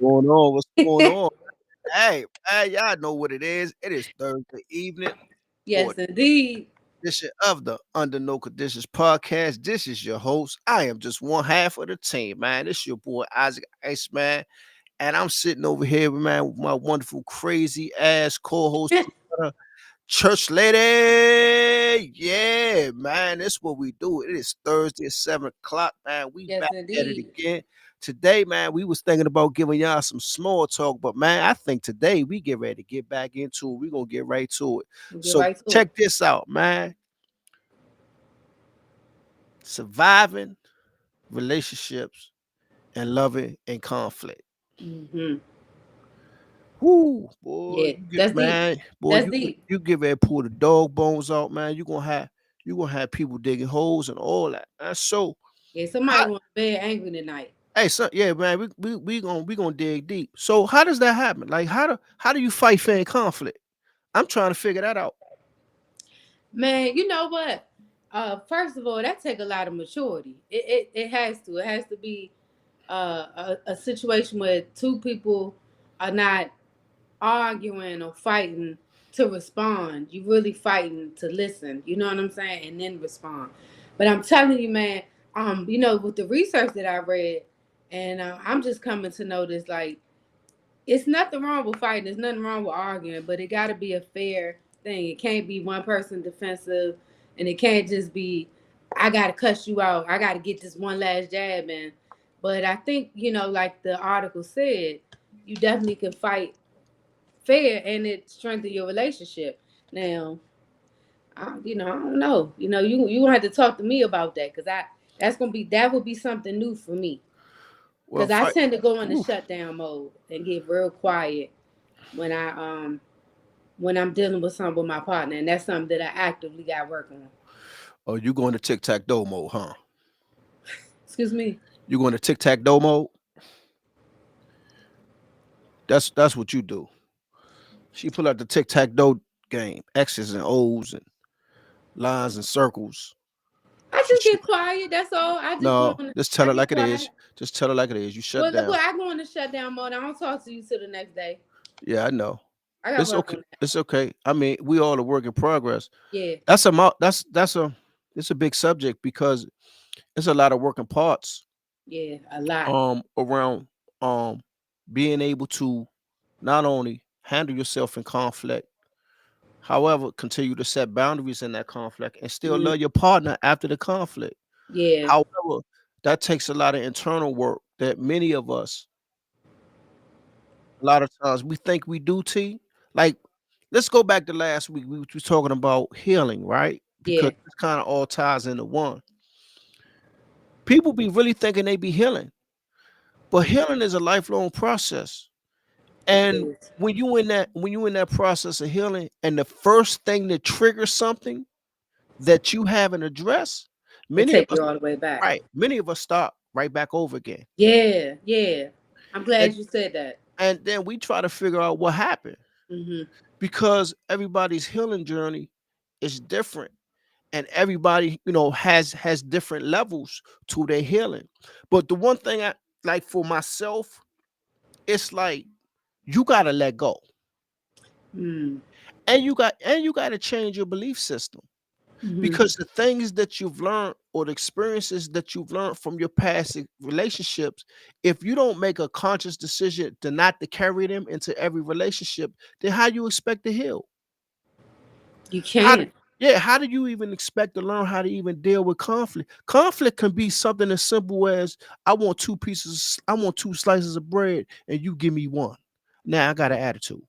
Going on? What's going on? Hey, y'all know what it is. It is Thursday evening for Yes, indeed. a edition of the Under No Conditions podcast. This is your host. I am just one half of the team, man. This your boy Isaac Iceman, and I'm sitting over here, man, with my wonderful, crazy ass co-host, Church Lady. Yeah, man, that's what we do. It is Thursday at 7 o'clock, man. We Yes, back at it indeed. again. Today, man, we was thinking about giving y'all some small talk, but man, I think today we get ready to get back into it. We're gonna get right to it. We'll get So right to it. check this out, man. Surviving relationships and loving in conflict. Hmm. Whoo, boy, Yeah, that's deep. That's deep. you get ready to pull the dog bones out, man. You gonna have people digging holes and all that. Man. So Yeah, somebody how, going to bed angry tonight. hey, so yeah, man, we gonna dig deep. So how does that happen? Like how do you fight fair conflict? I'm trying to figure that out. Man, you know what? First of all, that take a lot of maturity. It has to. It has to be a situation where two people are not arguing or fighting to respond. You really fighting to listen. You know what I'm saying, and then respond. But I'm telling you, man. With the research that I read, and I'm just coming to know this. Like, it's nothing wrong with fighting. There's nothing wrong with arguing, but it got to be a fair thing. It can't be one person defensive, and it can't just be, I got to cuss you out. I got to get this one last jab in. But I think, like the article said, you definitely can fight fair and it strengthen your relationship. Now, I don't know. You gonna have to talk to me about that because that would be something new for me. Well, Because I fight. tend to go into Whew. shutdown mode and get real quiet when when I'm dealing with something with my partner, and that's something that I actively got work on. Oh, you going to tic tac toe mode, huh? Excuse me. You going to tic tac toe mode? That's what you do. She pull out the tic tac toe game, X's and O's and lines and circles. I She, just she get quiet. That's all. No, just tell I her get like it is. quiet. Just tell her like it is. You shut Well, look, down. I go into shutdown mode. I don't talk to you till the next day. Yeah, I know. I got It's work okay. on that. It's okay. I mean, we all a work in progress. Yeah, That's a it's a big subject because it's a lot of working parts yeah, a lot. around being able to not only handle yourself in conflict, however, continue to set boundaries in that conflict and still Mm, love your partner after the conflict. yeah, However, that takes a lot of internal work that many of us a lot of times we think we do T. Like, let's go back to last week. We was talking about healing, right? Because yeah, this kind of all ties into one. People be really thinking they be healing, but healing is a lifelong process. it And is. when you in that process of healing, and the first thing that triggers something that you haven't addressed, It many of take us you all the way back. right, many of us start right back over again. Yeah, yeah. I'm glad And you said that. and then we try to figure out what happened Hmm. because everybody's healing journey is different and everybody has different levels to their healing. But the one thing I like for myself, it's like you got to let go, Mm. and you got to change your belief system, Hmm. because the things that you've learned or the experiences that you've learned from your past relationships, if you don't make a conscious decision to not to carry them into every relationship, then how you expect to heal? You How do can't. how do you even expect to learn how to even deal with conflict? Conflict can be something as simple as I want two slices of bread and you give me one. Now I got an attitude.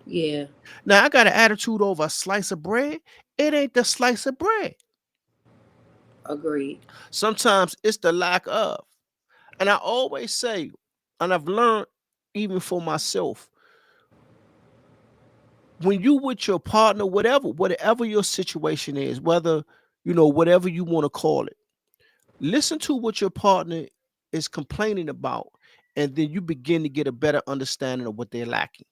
Yeah, Now I got an attitude over a slice of bread. It ain't the slice of bread. agreed. Sometimes it's the lack of. And I always say, and I've learned even for myself, when you with your partner, whatever your situation is, whether whatever you want to call it, listen to what your partner is complaining about, and then you begin to get a better understanding of what they're lacking.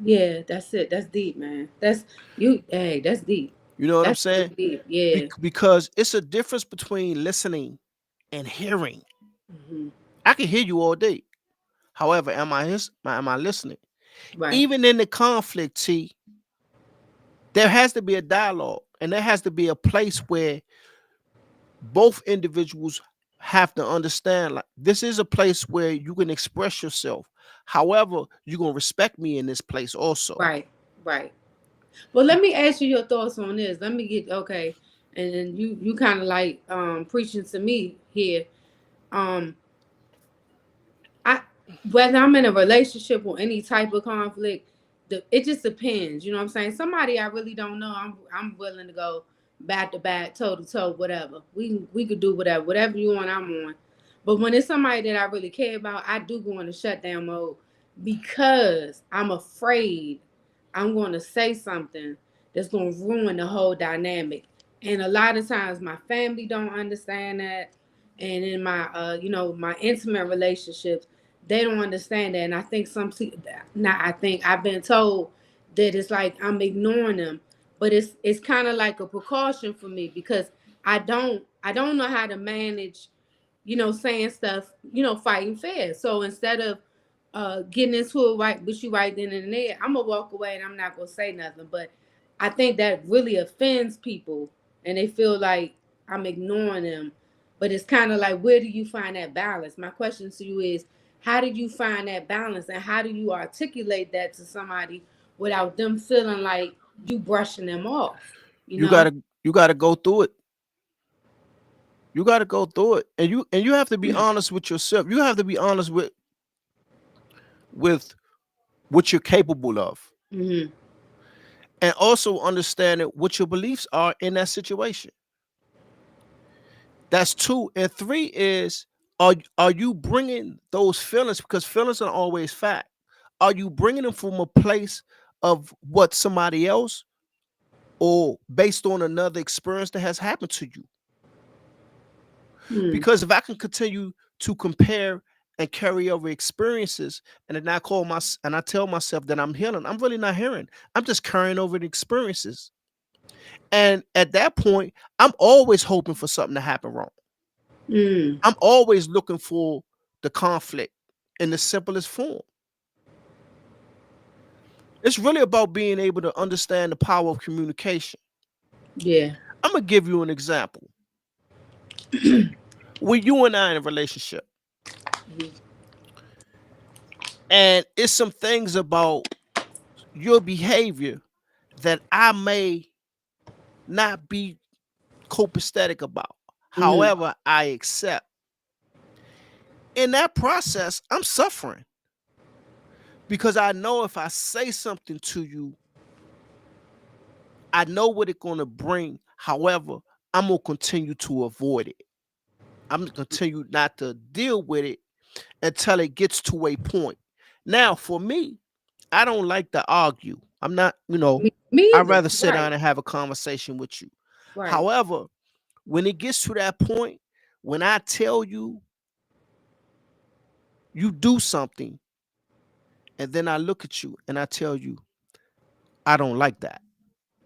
Yeah, that's it. That's deep, man. That's you. Hey, that's deep. You know what I'm That's really saying? deep. Yeah. Because it's a difference between listening and hearing. Hmm. I can hear you all day, However, am I listening? Right. Even in the conflict, T, there has to be a dialogue, and there has to be a place where both individuals have to understand, like, this is a place where you can express yourself. However, you're gonna respect me in this place also. Right. Right. Well, let me ask you your thoughts on this. Let me get okay, and then you kind of like preaching to me here. Um, I whether I'm in a relationship or any type of conflict, it just depends. You know what I'm saying? Somebody I really don't know, I'm willing to go back to back, toe to toe, whatever. We could do whatever you want. I'm on. But when it's somebody that I really care about, I do go into shutdown mode because I'm afraid I'm going to say something that's going to ruin the whole dynamic. And a lot of times my family don't understand that, and in my my intimate relationships, they don't understand that. And I think not I think I've been told that it's like I'm ignoring them, but it's kind of like a precaution for me because I don't know how to manage, saying stuff, fighting fair. So instead of getting into it right with you right then and there, I'm gonna walk away and I'm not gonna say nothing. But I think that really offends people, and they feel like I'm ignoring them. But it's kind of like, where do you find that balance? My question to you is, how do you find that balance, and how do you articulate that to somebody without them feeling like you brushing them off? You You know? gotta you gotta go through it. You gotta go through it. And you have to be honest with yourself. You have to be honest with what you're capable of. Hmm. And also understanding what your beliefs are in that situation. That's two. And three is, are you bringing those feelings, because feelings are always fact. Are you bringing them from a place of what somebody else, or based on another experience that has happened to you? Hmm. Because if I can continue to compare and carry over experiences, and then I tell myself that I'm healing, I'm really not healing. I'm just carrying over the experiences. And at that point, I'm always hoping for something to happen wrong. Hmm. I'm always looking for the conflict in the simplest form. It's really about being able to understand the power of communication. Yeah. I'm gonna give you an example. When you and I in a relationship, and it's some things about your behavior that I may not be copacetic about. Hmm. However, I accept. In that process, I'm suffering because I know if I say something to you, I know what it's going to bring. However, I'm going to continue to avoid it. I'm going to continue not to deal with it until it gets to a point. Now, for me, I don't like to argue. I'm not, Me I'd either. rather sit Right. down and have a conversation with you. Right. However, when it gets to that point, when I tell you, you do something, and then I look at you and I tell you, I don't like that.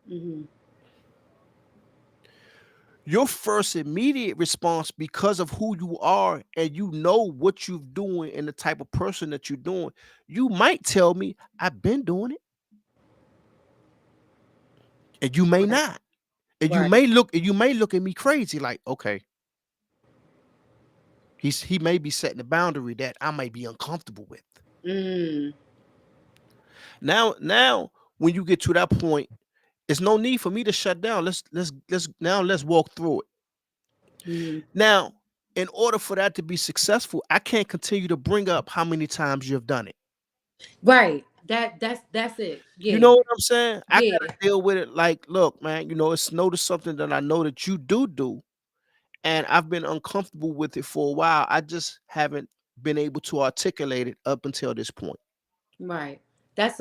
Hmm. Your first immediate response, because of who you are and you know what you're doing and the type of person that you're doing, you might tell me, I've been doing it. And you may Right. not. And you Right. may look at me crazy, like, okay, he may be setting a boundary that I may be uncomfortable with. Mm. Now, when you get to that point, there's no need for me to shut down. Let's walk through it. Mm. Now, in order for that to be successful, I can't continue to bring up how many times you've done it. Right. That's it. You Yeah. know what I'm saying? I gotta Yeah. deal with it like, look, man, it's notice something that I know that you do, and I've been uncomfortable with it for a while. I just haven't been able to articulate it up until this point. Right. That's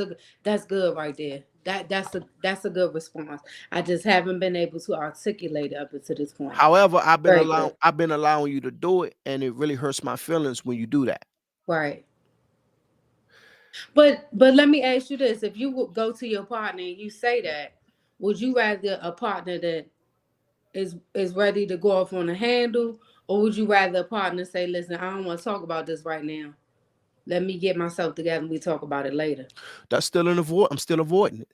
good right there. That's a good response. I just haven't been able to articulate it up until this point. However, Very good. I've been allowing you to do it, and it really hurts my feelings when you do that. Right. But let me ask you this: if you would go to your partner and you say that, would you rather a partner that is ready to go off on a handle, or would you rather a partner say, "Listen, I don't want to talk about this right now"? Let me get myself together and we talk about it later. That's still an avoid. I'm still avoiding it.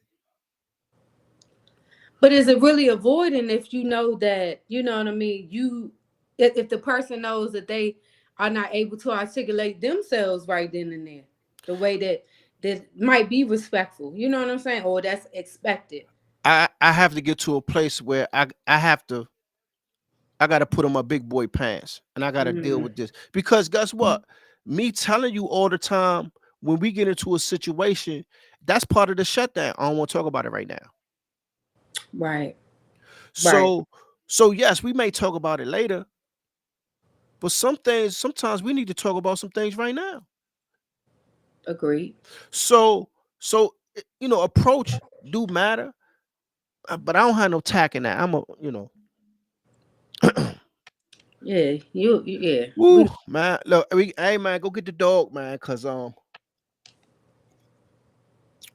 But is it really avoiding if you know that, you know what I mean? If the person knows that they are not able to articulate themselves right then and there, the way that might be respectful, you know what I'm saying? Or that's expected. I have to get to a place where I got to put on my big boy pants and I got to deal Mm, with this because guess what? Me telling you all the time when we get into a situation, that's part of the shutdown. I don't want to talk about it right now. right, right. So so yes, we may talk about it later, but some things sometimes we need to talk about some things right now. Agreed. So approach do matter, but I don't have no tack in that. I'm a Yeah, yeah. woo man. Look, hey man, go get the dog, man, cause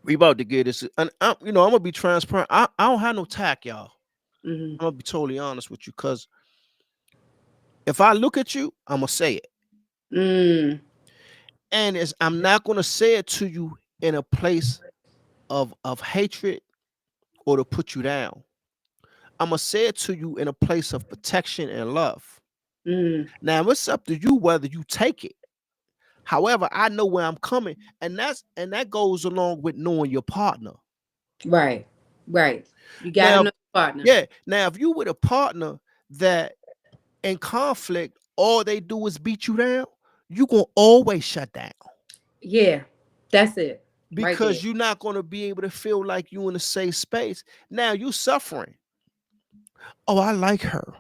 we about to get this. And I'm gonna be transparent. I don't have no tack, y'all. Hmm. I'm gonna be totally honest with you, cause if I look at you, I'm gonna say it, Mm, and I'm not gonna say it to you in a place of hatred or to put you down. I'm gonna say it to you in a place of protection and love. mm, Now it's up to you whether you take it. However, I know where I'm coming, and that goes along with knowing your partner. right, right. You gotta know Now, your partner. yeah, now if you with a partner that in conflict, all they do is beat you down, you gonna always shut down Yeah, that's it. Right there. because you're not gonna be able to feel like you in a safe space. Now you suffering. Oh, I like her.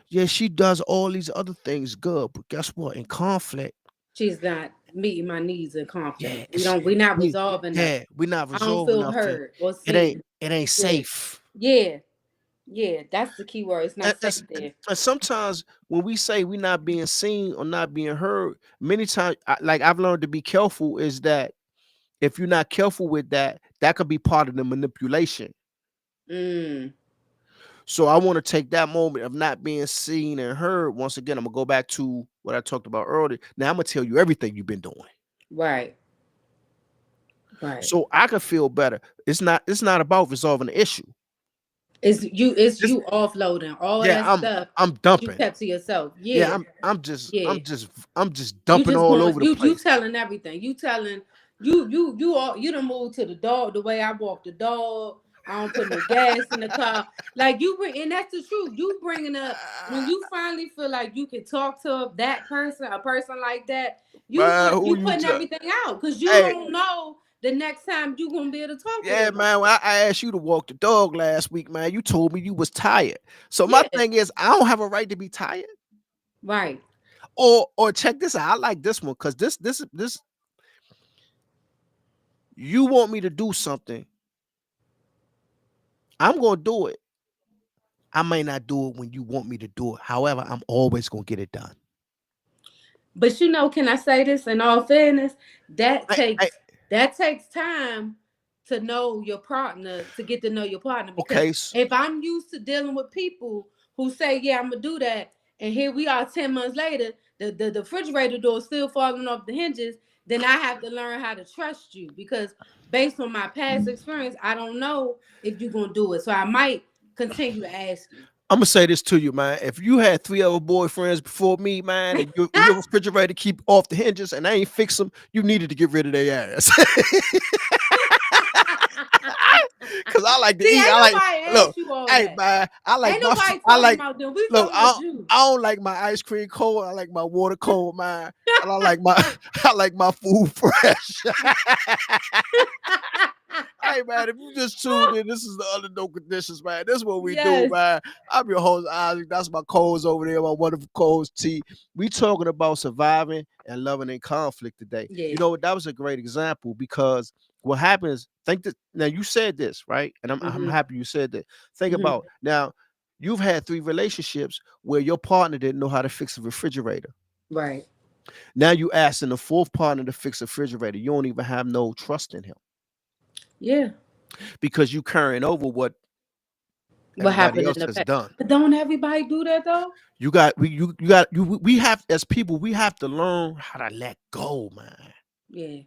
Yeah, she does all these other things good, but guess what? In conflict, She's not meeting my needs in conflict. yeah, it's We're not we resolving yeah, nothing. we're not I don't resolving feel nothing. heard or It ain't seen. it ain't Yeah. safe. Yeah. Yeah. That's the key word. It's And, not safe and, there. and sometimes when we say we're not being seen or not being heard, many times, like I've learned to be careful, is that if you're not careful with that, that could be part of the manipulation. Mm. So I want to take that moment of not being seen and heard. Once again, I'm gonna go back to what I talked about earlier. Now I'm gonna tell you everything you've been doing, Right. Right. so I can feel better. It's not about resolving the issue. It's It's you offloading all yeah, that stuff I'm that you dumping. kept to yourself. Yeah, Yeah. I'm just Yeah. You dumping just all going over the you place. telling everything. You telling you all you done moved to the dog the way I walk the dog. I don't put no gas in the car. Like you bring, and that's the truth. You bringing up when you finally feel like you can talk to that person, a person like that. Man, who You you putting tell? everything out because you Hey, don't know the next time you gonna be able to talk to yeah, them like man. When that. I asked you to walk the dog last week, man, you told me you was tired. So my Yeah, thing is, I don't have a right to be tired. right. Or check this out. I like this one because this you want me to do something, I'm gonna do it. I may not do it when you want me to do it. However, I'm always gonna get it done. But can I say this in all fairness? That I takes that takes time to know your partner, to get to know your partner. Because okay. if I'm used to dealing with people who say, yeah, I'm gonna do that, and here we are 10 months later, the refrigerator door is still falling off the hinges, then I have to learn how to trust you because based on my past experience, I don't know if you're gonna do it. So I might continue to ask you. I'm gonna say this to you, man. If you had three other boyfriends before me, man, and your refrigerator keep off the hinges and I ain't fix them, you needed to get rid of their ass. Cause I like to See, eat. ain't I like nobody look. asked you all Hey that. man, Ain't nobody I talking like about them. We look. talking about you. I don't like my ice cream cold. I like my water cold, man. And I like my I like my food fresh. Hey man, if you just tuned in, this is the Under No Conditions, man. This is what we do, Yes. man. I'm your host, Isaac. That's my co-host over there, my wonderful co-host T. We talking about surviving and loving in conflict today. Yeah. You know what? That was a great example because what happens, think that now you said this, right? And I'm Hmm. happy you said that. Think Hmm. about now, you've had three relationships where your partner didn't know how to fix a refrigerator. Right. Now you asking the fourth partner to fix a refrigerator. You don't even have no trust in him Yeah. because you carrying over what What everybody happened in else the has past? done. But don't everybody do that though? We have, as people, we have to learn how to let go, man, Yeah,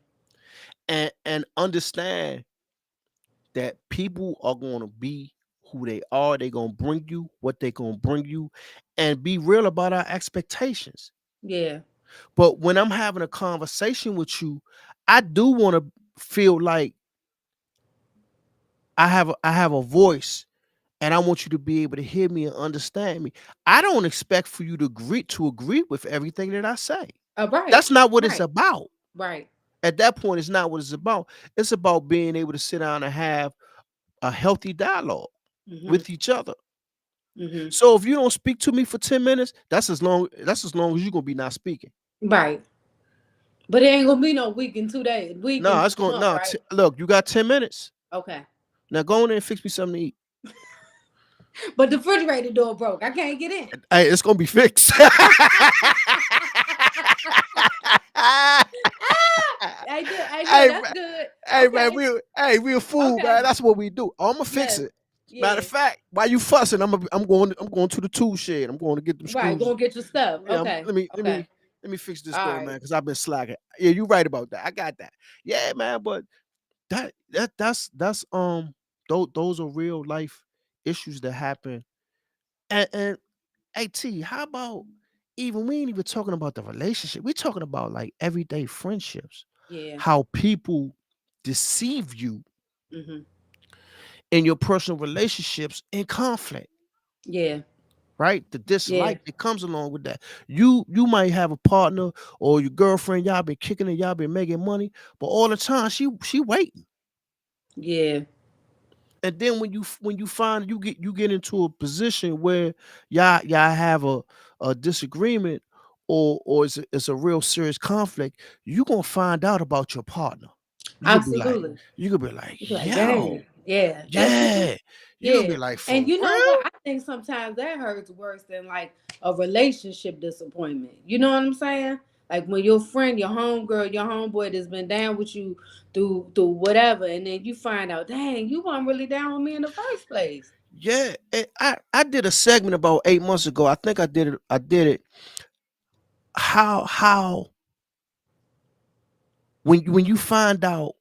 and understand that people are going to be who they are. They're going to bring you what they're going to bring you, and be real about our expectations. yeah, But when I'm having a conversation with you, I do want to feel like I have a voice, and I want you to be able to hear me and understand me. I don't expect for you to agree with everything that I say. right, That's not what it's right, about. right. At that point, it's not what it's about. It's about being able to sit down and have a healthy dialogue Mhm, with each other. mhm. So if you don't speak to me for 10 minutes, that's as long as you're gonna be not speaking. Right. But it ain't gonna be no week in 2 days, week No, in it's going month, no. right? Look, you got 10 minutes. Okay. Now go in there and fix me something to eat. But the refrigerator door broke. I can't get in. Hey, it's gonna be fixed. Hey, look, Hey, that's good. hey man, Okay, we a fool, okay, man. That's what we do. I'm gonna fix yes, it. Matter of yeah, fact, while you fussing, I'm going to the tool shed. I'm going to get them right. Go screws. and get your stuff. Yeah, Okay, let me okay, let me fix this all door, man, right, because I've been slacking. Yeah, you right about that. I got that. Yeah, man, but that's those are real life issues that happen. And hey T, how about, even we ain't even talking about the relationship. We're talking about like everyday friendships. yeah, How people deceive you mhm, in your personal relationships in conflict, yeah, right? The yeah, dislike that comes along with that. You might have a partner or your girlfriend, y'all been kicking it, y'all been making money, but all the time she waiting. yeah, And then when you find you get into a position where y'all have a disagreement, or it's a real serious conflict, you gonna find out about your partner. You could be like, absolutely. you could be like, It's like, yo, dang, yeah, that's true. yeah. You could Yeah, be like, and for you know what? real? I think sometimes that hurts worse than like a relationship disappointment. You know what I'm saying? Like when your friend, your homegirl, your homeboy that's been down with you through whatever, and then you find out, dang, you weren't really down with me in the first place. Yeah. I did a segment about 8 months ago. I think I did it. How when you find out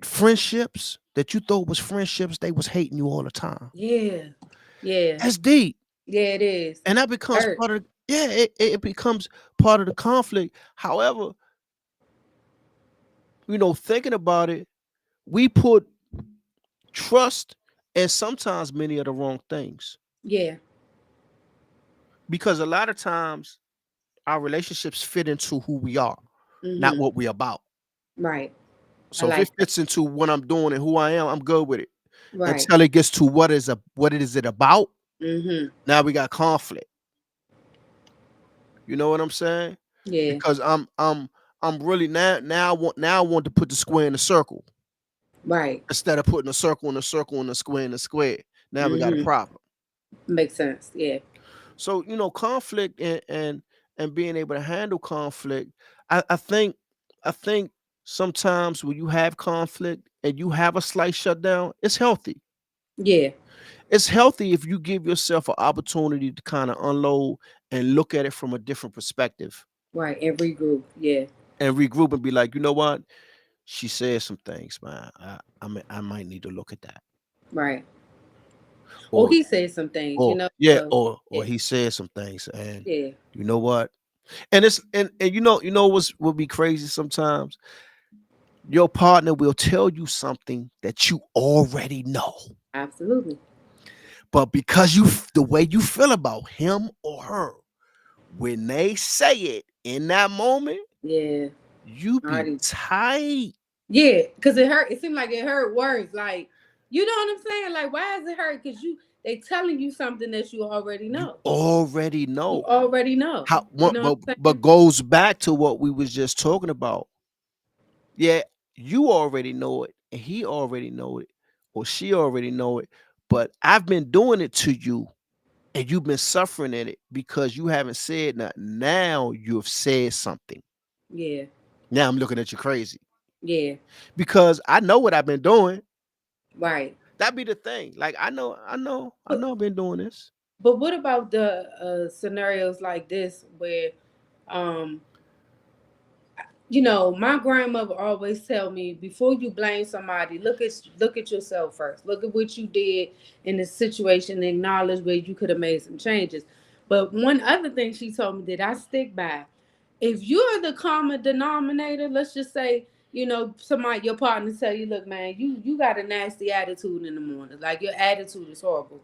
friendships that you thought was friendships, they was hating you all the time. Yeah, yeah, That's deep. yeah. It is. And that becomes Hurt. part of, yeah, it becomes part of the conflict. However, thinking about it, we put trust and sometimes many of the wrong things, Yeah. because a lot of times our relationships fit into who we are, not Mhm. what we're about. Right. I So if it like that. fits into what I'm doing and who I am, I'm good with it. Right. Until it gets to what is it about, Mhm. now we got conflict. You know what I'm saying? Yeah. Because I'm really now I want to put the square in the circle Right. instead of putting a circle in a circle and a square in a square. Now we got a Mhm. problem. Makes sense. Yeah. So conflict and being able to handle conflict. I think sometimes when you have conflict and you have a slight shutdown, it's healthy. Yeah. It's healthy if you give yourself an opportunity to kind of unload and look at it from a different perspective Right. Every group. Yeah. and regroup and be like, you know what? She said some things, man. I might need to look at that. Right. Or Or he said some things, you or know. yeah, So or yeah. he said some things, and Yeah. you know what? And it's and what's would be crazy sometimes? Your partner will tell you something that you already know. Absolutely. But because the way you feel about him or her, when they say it in that moment, Yeah. you be Already. tight. Yeah. Because it hurt. It seemed like it hurt worse. Like, you know what I'm saying? Like, why is it hurt? Because they telling you something that you already You know. already You know already know. how You what, know what I'm but saying? goes back to what we was just talking about. Yeah, you already know it, and he already know it, or she already know it. But I've been doing it to you, and you've been suffering in it because you haven't said nothing. Now you've said something. Yeah. Now I'm looking at you crazy Yeah. because I know what I've been doing. Right. That be the thing. Like I But know I've been doing this. but what about the scenarios like this where um my grandmother always tell me, before you blame somebody, look at yourself first. Look at what you did in the situation and acknowledge where you could have made some changes. But one other thing she told me that I stick by: if you're the common denominator, let's just say, somebody, your partner tell you, look, man, you got a nasty attitude in the morning. Like, your attitude is horrible.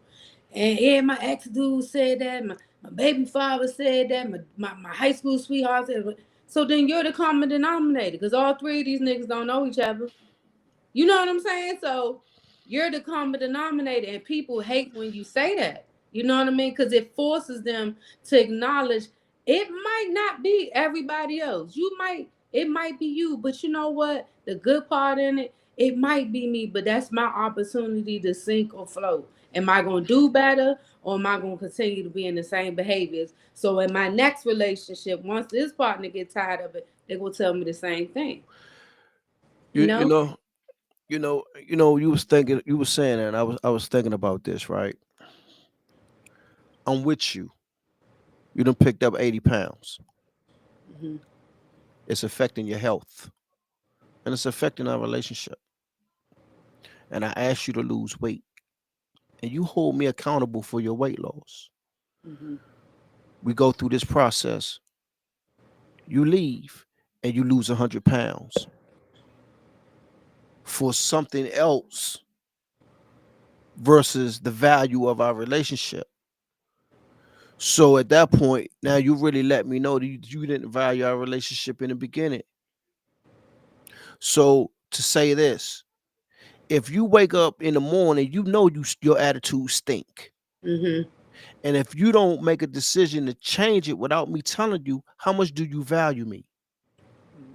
And yeah, my ex dude said that, my baby father said that, my high school sweetheart said. So then you're the common denominator, because all three of these niggas don't know each other. You know what I'm saying? So you're the common denominator, and people hate when you say that. You know what I mean? Because it forces them to acknowledge it might not be everybody else. It might be you, but you know what? The good part in it, it might be me, but that's my opportunity to sink or float. Am I going to do better, or am I going to continue to be in the same behaviors? So in my next relationship, once this partner get tired of it, they will tell me the same thing. You You you know? know you was thinking, you was saying that, and I was thinking about this, right? I'm with you. You done picked up 80 pounds. Hmm. It's affecting your health, and it's affecting our relationship. And I asked you to lose weight, and you hold me accountable for your weight loss. Hmm. We go through this process. You leave, and you lose 100 pounds for something else versus the value of our relationship. So at that point, now you really let me know that you didn't value our relationship in the beginning. So to say this, if you wake up in the morning, you know your attitude stink. Hmm. And if you don't make a decision to change it without me telling you, how much do you value me?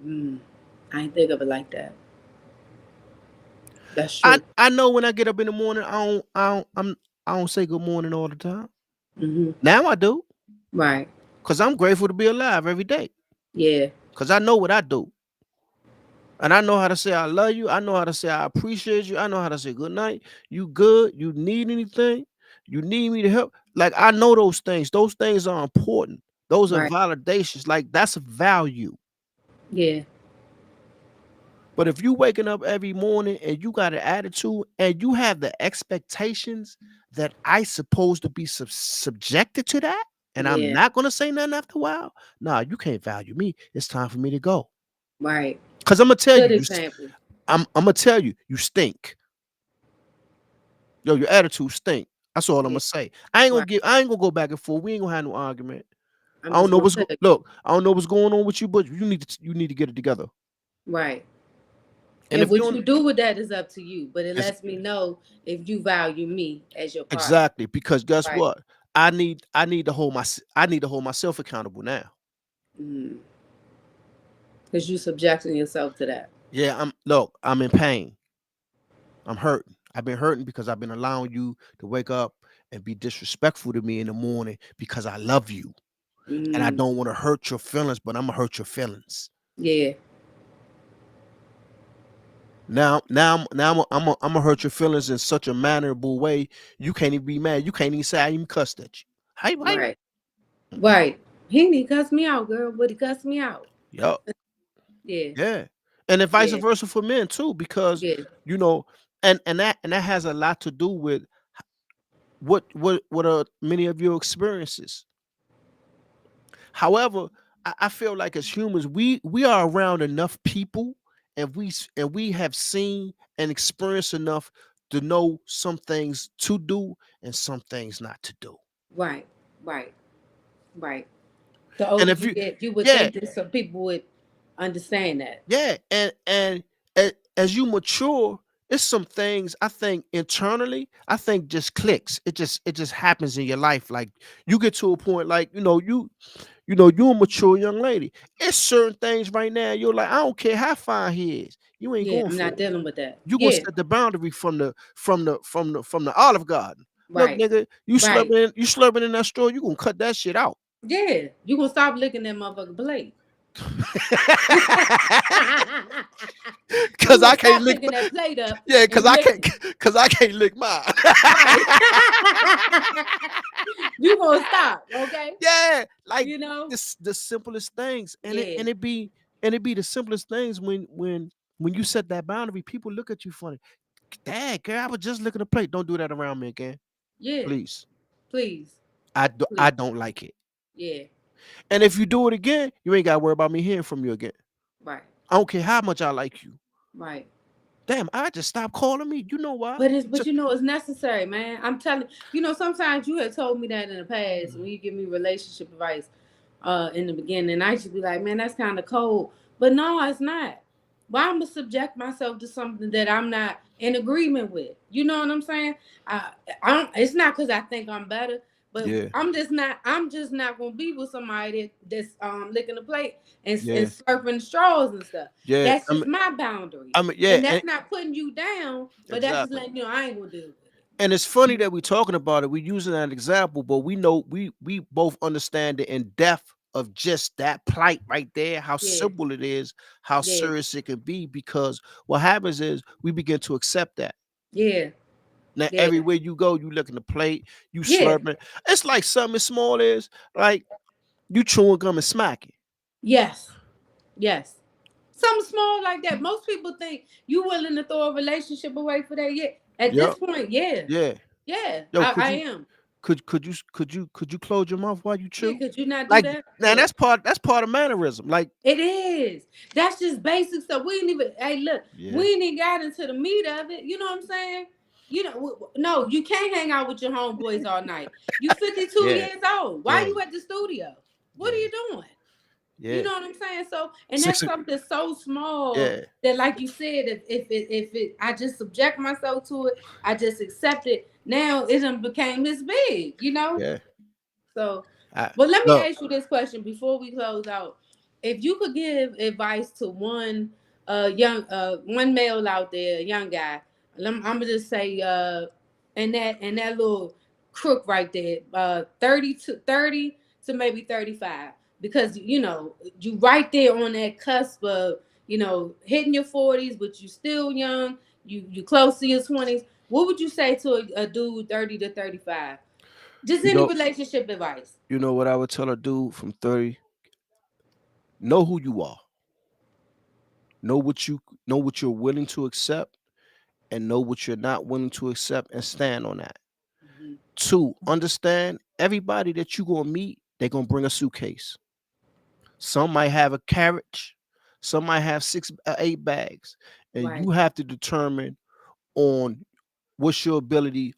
Mm, I ain't think of it like that. That's I true. I know when I get up in the morning, I don't say good morning all the time. Hmm. Now I do, Right. cuz I'm grateful to be alive every day. Yeah. Cuz I know what I do. And I know how to say I love you. I know how to say I appreciate you. I know how to say good night. You good? You need anything? You need me to help? Like, I know those things. Those things are important. Those are Right. validations. Like, that's a value. Yeah. But if you waking up every morning and you got an attitude and you have the expectations that I supposed to be subjected to that, and I'm Yeah. not gonna say nothing after a while, nah, you can't value me. It's time for me to go. Right. Cause I'm gonna tell Good you, example. I'm gonna tell you, you stink. Yo, your attitude stink. That's all I'm Yeah. gonna say. Right. I ain't gonna go back and forth. We ain't gonna have no argument. I'm I don't just know gonna what's tell you. look. I don't know what's going on with you, but you need to get it together. Right. And And if you what don't, you do with that is up to you. But it it's lets me know if you value me as your partner. exactly because guess Right. what? I need to I need to hold myself accountable now. Mm. Because you subjecting yourself to that. Yeah, I'm in pain. I'm hurting. I've been hurting because I've been allowing you to wake up and be disrespectful to me in the morning because I love you and I Mm. don't want to hurt your feelings, but I'm gonna hurt your feelings. Yeah. I'm gonna hurt your feelings in such a mannerable way. You can't even be mad. You can't even say I even cussed at you. How you? Right. Right. He need to cuss me out, girl, but he cussed me out. Yup. Yeah. Yeah. And then vice Yeah. versa for men too, because Yeah. you know, and that has a lot to do with what are many of your experiences. However, I feel like as humans, we are around enough people, and we have seen and experienced enough to know some things to do and some things not to do. Right. Right. Right. The And older if you you, get, you would yeah, think that some people would understand that. yeah, as you mature, it's some things I think internally, I think just clicks. It just happens in your life. Like you get to a point, like you're a mature young lady. It's certain things right now you're like, I don't care how fine he is, you ain't Yeah, going I'm not for it. dealing with that. You gonna Yeah. set the boundary from the Olive Garden. Look, Right. nigga, you slurping in that straw, you gonna cut that shit out. Yeah. You gonna stop licking that motherfucking plate. You Cause gonna I can't stop lick. picking that plate up Yeah, cause and I lick can't. it. Cause I can't lick mine. Right. You gonna stop, okay? Yeah, like You know? this the simplest things, Yeah. and it be the simplest things when you set that boundary, people look at you funny. Dad, girl, I was just looking at the plate. Don't do that around me again, Yeah. please. Please. I Please. don't like it. Yeah. And if you do it again, you ain't got to worry about me hearing from you again. Right. I don't care how much I like you. Right. Damn, I just stopped calling me. You know why? But you know it's necessary, man. I'm telling you know, sometimes you had told me that in the past when you give me relationship advice in the beginning, and I used to be like, man, that's kind of cold. But no, it's not. Why I'm gonna subject myself to something that I'm not in agreement with? You know what I'm saying? I, it's not because I think I'm better, but Yeah, I'm just not. I'm just not gonna be with somebody that's licking the plate and yeah, slurping straws and stuff. yeah. That's just my boundary, Yeah, and that's not putting you down, but that's just exactly. letting you know I ain't gonna deal with it. And it's funny that we're talking about it. We're using that example, but we know we both understand the in depth of just that plight right there, how Yeah, simple it is, how yeah, serious it can be. Because what happens is we begin to accept that. yeah, Now yeah, everywhere you go, you look in the plate, you yeah. slurping. It's like something as small as like you chewing gum and smacking. Yes, yes. Something small like that. Most people think you willing to throw a relationship away for that. Yeah. At this Yep. point, yeah. Yeah. Yeah. Yo, I am. could you close your mouth while you Yeah, chew? could you not do Like that? now Yeah. that's part of mannerism. Like It is. That's just basic stuff. We ain't even hey look, we yeah, ain't even got into the meat of it. You know what I'm saying? You know, no, you can't hang out with your homeboys all night. You 52 yeah, years old. Why yeah, you at the studio? What are yeah, you doing? You yeah. know what I'm saying? So, and Six. that's something so small Yeah, that, like you said, if it, I just subject myself to it, I just accept it. Now it done became this big, you know. yeah. So, I, but let me look, ask you this question before we close out: if you could give advice to one male out there, a young guy, I'm gonna just say, and that little crook right there, 30 to maybe 35, because you right there on that cusp of hitting your 40s, but you still young. You close to your 20s. What would you say to a dude 30 to 35? Just you any know, relationship advice. you know what I would tell a dude from 30? Know who you are. Know what you know what you're willing to accept and know what you're not willing to accept and stand on that. Mhm. Two, understand everybody that you're gonna meet, they're gonna bring a suitcase. Some might have a carriage, some might have six eight bags. And Right, you have to determine on what's your ability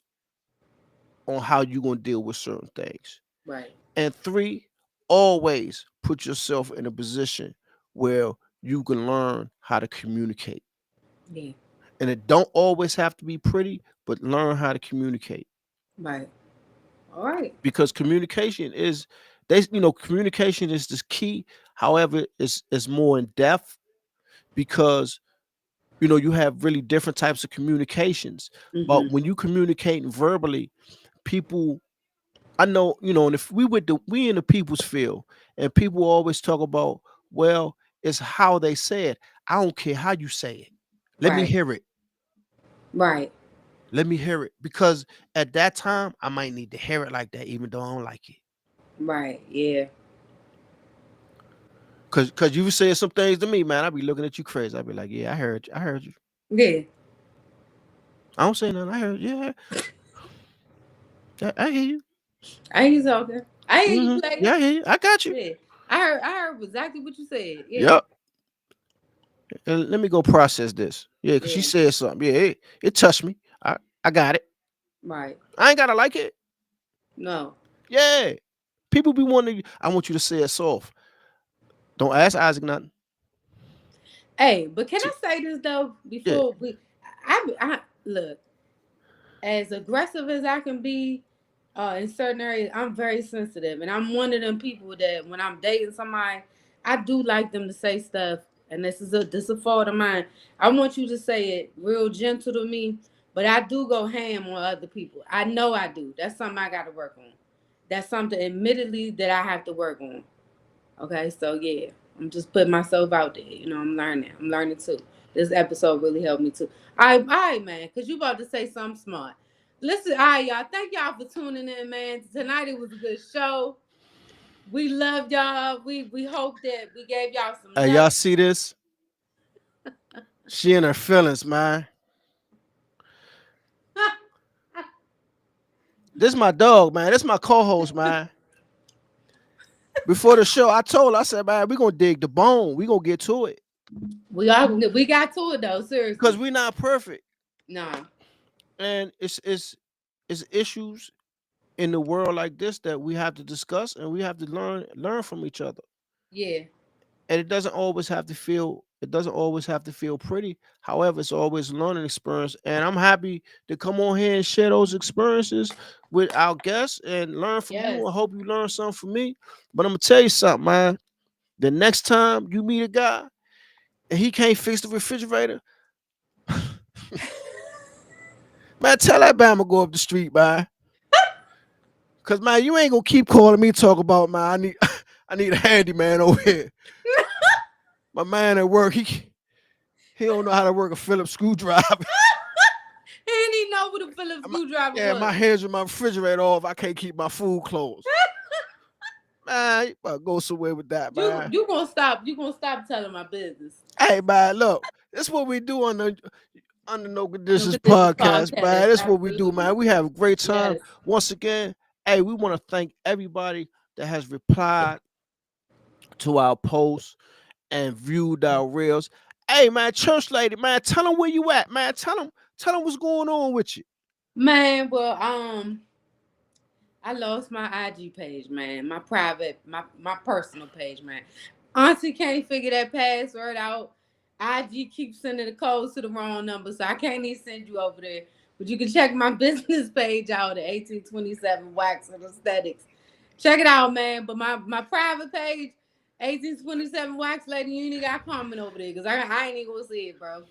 on how you're gonna deal with certain things. right. And three, always put yourself in a position where you can learn how to communicate. Yeah, And it don't always have to be pretty, but learn how to communicate. right. All right. Because communication is communication is the key. However, it's more in depth because you have really different types of communications. But Mm-hmm. when you communicate verbally, people I know, and if we in the people's field, and people always talk about, well, it's how they say it. I don't care how you say it. Let me Right, hear it. right, Let me hear it. Because at that time, I might need to hear it like that, even though I don't like it. right. Yeah, Cause you said some things to me, man. I be looking at you crazy. I be like, yeah, I heard you. I heard you. yeah. I don't say nothing. I heard, yeah, I hear you. I hear you talking. I hear you Yeah, playing. I hear you. I got you. Yeah, I heard exactly what you said. Yeah, Yep. And let me go process this. Yeah, cause she yeah. said something. Yeah, it touched me. I got it. Right. I ain't gotta like it. No. Yeah. People be wanting. I want you to say it soft. Don't ask Isaac nothing. Hey, but can I See, say this though? yeah, Before we, I look, as aggressive as I can be, in certain areas, I'm very sensitive, and I'm one of them people that when I'm dating somebody, I do like them to say stuff, and this is a fault of mine. I want you to say it real gentle to me, but I do go ham on other people. I know I do. That's something I got to work on. That's something, admittedly, that I have to work on. Okay, so yeah. I'm just putting myself out there. You know, I'm learning. I'm learning too. This episode really helped me too. All right, man, because you about to say something smart. Listen, all right, y'all. Thank y'all for tuning in, man. Tonight it was a good show. We love y'all. We hope that we gave y'all some Hey, y'all nuggets. see this? She in her feelings, man. This my dog, man. This my co-host, man. Before the show, I told her, I said, man, we gonna dig the bone. We gonna get to it. We got to it though. Because Seriously, we not perfect. nah, And it's issues in the world like this that we have to discuss and we have to learn from each other. yeah, And it doesn't always have to feel pretty. However, it's always a learning experience. And I'm happy to come on here and share those experiences with our guests and learn from you. yes, I hope you learn something from me. But I'm gonna tell you something, man. The next time you meet a guy and he can't fix the refrigerator, man, tell that Bama go up the street, man. Cause man, you ain't gonna keep calling me talk about man. I need I need a handyman over here. My man at work, he don't know how to work a Phillips screwdriver. he didn't even know what a Phillips screwdriver Yeah, my was. hands with my refrigerator off. I can't keep my food closed. Man, you better go somewhere with that, man. You gonna stop? You gonna stop telling my business? Hey, man, look, this is what we do on the Under No Look Conditions at this podcast, podcast. man. This is what we do, Absolutely, man. We have a great time. yes, Once again, hey, we want to thank everybody that has replied to our posts and viewed our reels. Hey, man, church lady, man, tell them where you at, man. Tell them what's going on with you. man. Well, I lost my IG page, man. My private, my personal page, man. Auntie can't figure that password out. IG keeps sending the codes to the wrong number, so I can't even send you over there. But you can check my business page out at 1827 Wax and Aesthetics. Check it out, man. But my private page, 1827 Wax Lady, you ain't got to comment over there because I ain't even gonna see it, bro.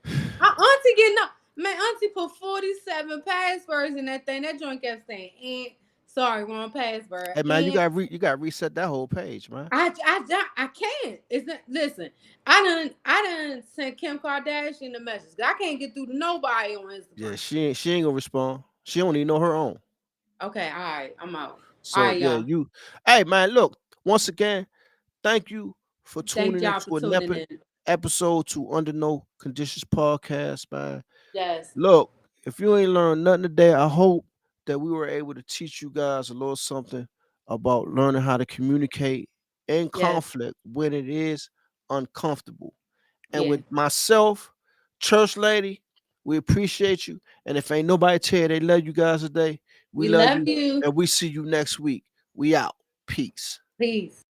Auntie getting up. Man, Auntie put 47 passwords in that thing. That joint kept saying, sorry, wrong password. Hey, man, And you got to reset that whole page, man. I can't. It's not, listen, I done sent Kim Kardashian a message. I can't get through to nobody on Yeah, Instagram. she ain't gonna respond. She don't even know her own. Okay, all right, I'm out. All So right, yeah, y'all. you. Hey man, look once again. Thank you for Thank tuning y'all for into an tuning epic in. episode to Under No Conditions podcast, man. Yes, Look, if you ain't learned nothing today, I hope that we were able to teach you guys a little something about learning how to communicate in yes, conflict when it is uncomfortable. And yeah. with myself, church lady, we appreciate you. And if ain't nobody tell you they love you guys today, we We love love you. you. And we see you next week. We out. Peace. Peace.